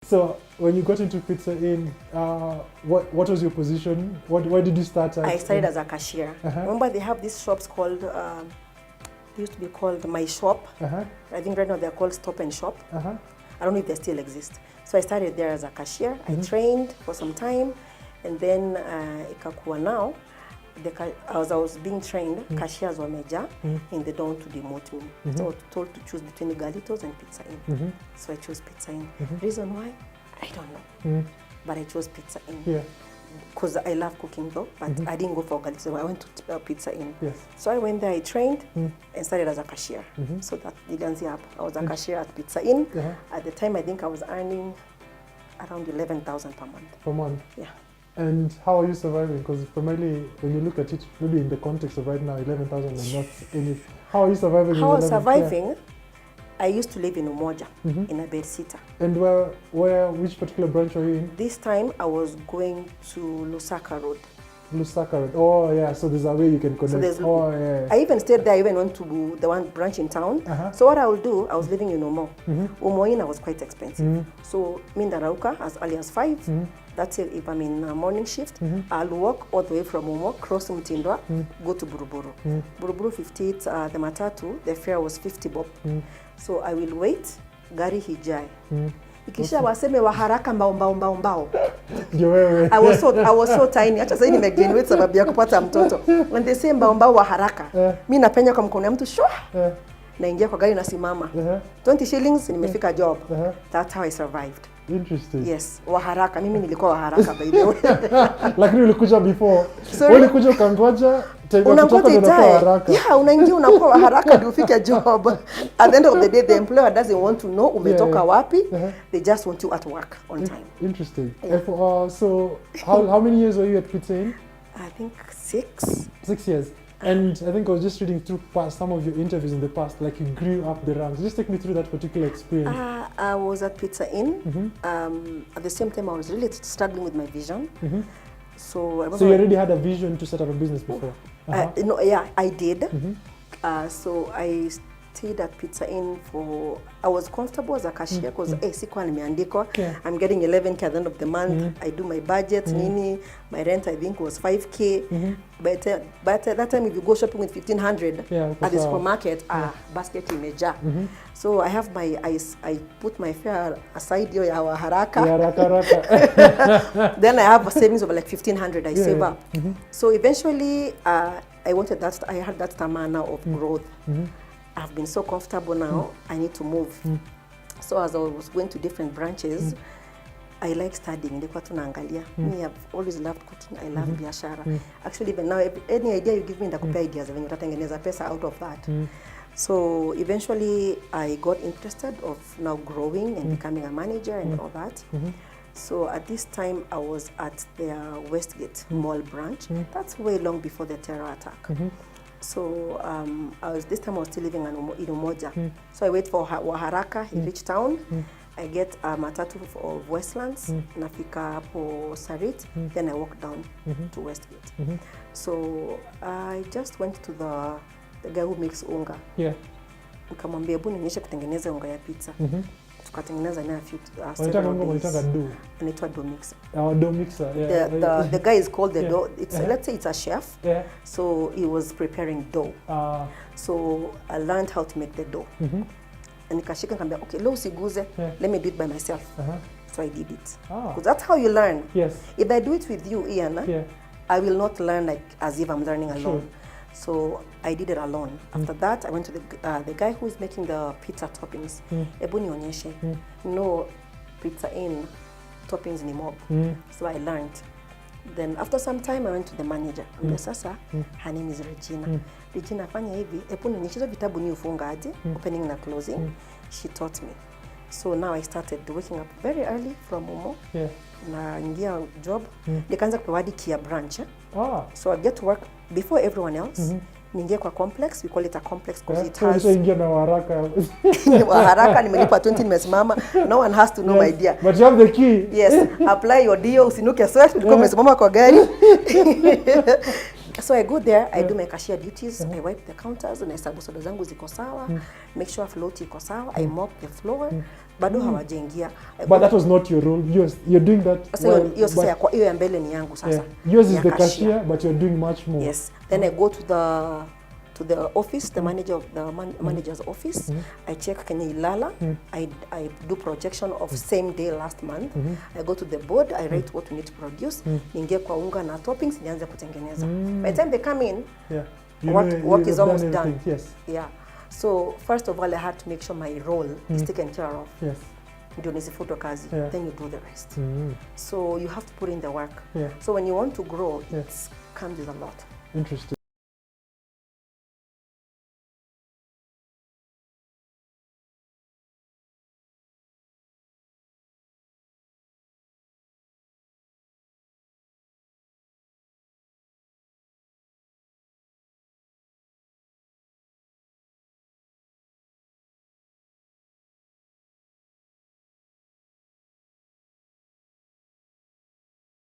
So when you got into Pizza Inn, what was your position? Where did you start at? I started as a cashier. Remember they have these shops called, they used to be called My Shop. I think right now they're called Stop and Shop. I don't know if they still exist. So I started there as a cashier. I trained for some time, and then ikakuwa now, as I was being trained, cashiers were major, and they don't want to demote me. So I was told to choose between Galitos and Pizza Inn. So I chose Pizza Inn. Reason why? I don't know. But I chose Pizza Inn. Yeah. Because I love cooking though, but I didn't go for Galitos. I went to Pizza Inn. Yes. So I went there, I trained, and started as a cashier. So that didn't up. I was a cashier at Pizza Inn. At the time, I think I was earning around 11,000 per month. Per month? Yeah. And how are you surviving? Because primarily, when you look at it, maybe in the context of right now, 11,000 is not anything. How are you surviving? How I was surviving? Yeah. I used to live in Umoja, in a bedsitter. And which particular branch were you in? This time, I was going to Lusaka Road. Lusaka Road. Oh, yeah. So there's a way you can connect. So yeah. I even stayed there. I even went to the one branch in town. So what I would do, I was living in Umo. Umoina was quite expensive. So Mindarauka, as early as 5. That's it. If I'm in a morning shift, I'll walk all the way from Umo, cross Mtindwa, go to Buruburu. Buruburu 58, the matatu, the fare was 50 bob. So I will wait, gari hijai. Ikisha waseme wa haraka mbao. I was so tiny. Acha sasa nimegain weight sababu ya kupata mtoto. When they say mbao wa haraka, mimi napenya kwa mkono ya mtu shwa. Naingia kwa gari nasimama. 20 shillings nimefika job. That's how I survived. Interesting. Yes, wa haraka. Mimi nilikuwa wa haraka by the way. Lakini ulikuja before. Ulikuja ukangoja unangoja itae. Yeah, unaingia unakuwa wa haraka ndio ufike job. At the end of the day, the employer doesn't want to know umetoka wapi. They just want you at work on time. Interesting. Yeah. So how many years were you at Pizza Inn? I think 6. 6 years. And I think I was just reading through some of your interviews in the past, like you grew up the ranks. Just take me through that particular experience. I was at Pizza Inn. At the same time, I was really struggling with my vision. So you already had a vision to set up a business before? No, yeah, I did. So I stayed at Pizza Inn I was comfortable as a cashier because sikuwa nimeandikwa. I'm getting 11K at the end of the month. I do my budget, nini. My rent I think was 5K. But at that time, if you go shopping with 1,500 at the supermarket, basket imeja. So I have I put my fare aside ya haraka. Then I have a savings of like 1,500 I save up. So eventually, I had that stamina of growth. I've been so comfortable now, I need to move. So as I was going to different branches, I like studying. Me, I've always loved cooking. I love biashara. Actually, even now, any idea you give me, ndakupa ideas when utatengeneza pesa out of that. So eventually, I got interested of now growing and becoming a manager and all that. So at this time, I was at their Westgate Mall branch. That's way long before the terror attack. So this time I was still living in Umoja. So I wait for Waharaka, he reached town. I get a matatu of Westlands, nafika hapo Sarit, then I walk down to Westgate. So I just went to the guy who makes unga. Nikamwambia hebu nionyeshe kutengeneza unga ya pizza. Tukatengeneza na few anaitwa dough mixer. Dough mixer, yeah. The guy is called the dough. Let's say it's a chef. So he was preparing dough. So I learned how to make the dough. And nikashika nikamwambia, okay, leo usiguze, let me do it by myself. So I did it. Because that's how you learn. Yes. If I do it with you, Ian, I will not learn like as if I'm learning alone. So I did it alone. After that, I went to the guy who is making the pizza toppings. Ebu nionyeshe. No Pizza Inn toppings ni mob. So I learned. Then after some time, I went to the manager. Sasa, her name is Regina. Regina, fanya hivi. Ebu nionyeshe vitabu ni ufunga aje, opening na closing. She taught me. So now I started waking up very early from Umo. Na ingia job. Nikaanza kupewa hadi Kia branch. So I get to work before everyone else. Ningia kwa complex, we call it a complex because it has... So ingia na waraka. Waraka, nimelipa 20 nimesimama. No one has to know my dear. But you have the key. Yes, apply your deal, usinuke sweat, ulikuwa umesimama kwa gari. So I go there, I do my cashier duties, I wipe the counters, and I sabu soda zangu ziko sawa, make sure float iko sawa, I mop the floor, bado hawajaingia. But that was not your role. You're doing that. So hiyo sasa hiyo ya mbele ni yangu sasa. Yours is the cashier, but you're doing much more. Yes. Then I go to the office, the manager of the manager's office. I check Kenya Ilala. I do projection of same day last month. I go to the board. I write what we need to produce. Niingie kwa unga na toppings, nianze kutengeneza. By the time they come in, work is almost done. Yes. Yeah. So first of all, I had to make sure my role is taken care of. Yes. Ndio nisifutwe kazi. Then you do the rest. So you have to put in the work. Yeah. So when you want to grow, it comes with a lot. Interesting.